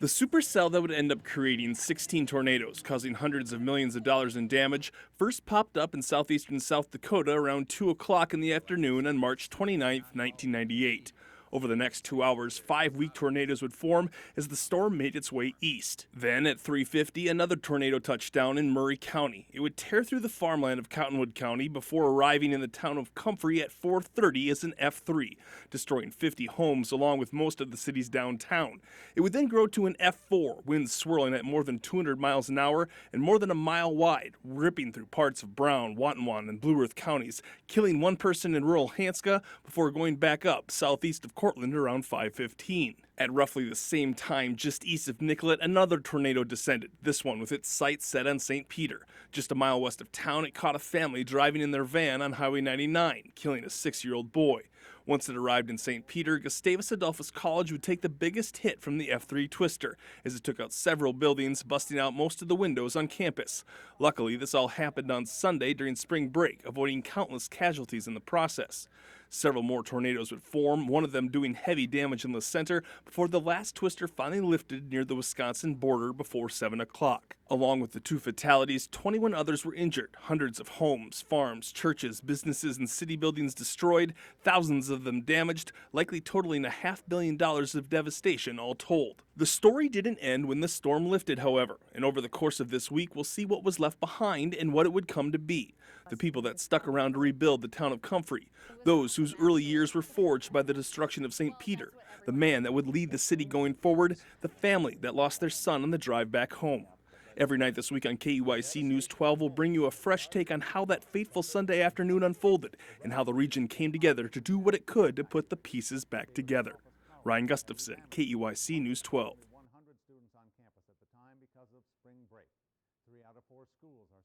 The supercell that would end up creating 16 tornadoes, causing hundreds of millions of dollars in damage, first popped up in southeastern South Dakota around 2 o'clock in the afternoon on March 29, 1998. Over the next 2 hours, 5 weak tornadoes would form as the storm made its way east. Then at 3:50, another tornado touched down in Murray County. It would tear through the farmland of Cottonwood County before arriving in the town of Comfrey at 4:30 as an F3, destroying 50 homes along with most of the city's downtown. It would then grow to an F4, winds swirling at more than 200 miles an hour and more than a mile wide, ripping through parts of Brown, Watonwan, and Blue Earth counties, killing one person in rural Hanska before going back up southeast of Cortland around 5:15. At roughly the same time, just east of Nicollet, another tornado descended, this one with its sights set on St. Peter. Just a mile west of town, it caught a family driving in their van on Highway 99, killing a 6-year-old boy. Once it arrived in St. Peter, Gustavus Adolphus College would take the biggest hit from the F3 twister, as it took out several buildings, busting out most of the windows on campus. Luckily, this all happened on Sunday during spring break, avoiding countless casualties in the process. Several more tornadoes would form, one of them doing heavy damage in the center, before the last twister finally lifted near the Wisconsin border before 7 o'clock. Along with the 2 fatalities, 21 others were injured, hundreds of homes, farms, churches, businesses, and city buildings destroyed, thousands of them damaged, likely totaling $500 million of devastation all told. The story didn't end when the storm lifted, however, and over the course of this week, we'll see what was left behind and what it would come to be. The people that stuck around to rebuild the town of Comfrey, those whose early years were forged by the destruction of St. Peter, the man that would lead the city going forward, the family that lost their son on the drive back home. Every night this week on KEYC News 12 will bring you a fresh take on how that fateful Sunday afternoon unfolded and how the region came together to do what it could to put the pieces back together. Ryan Gustafson, KEYC News 12. 100 students on campus at the time because of spring break. 3 out of 4 schools are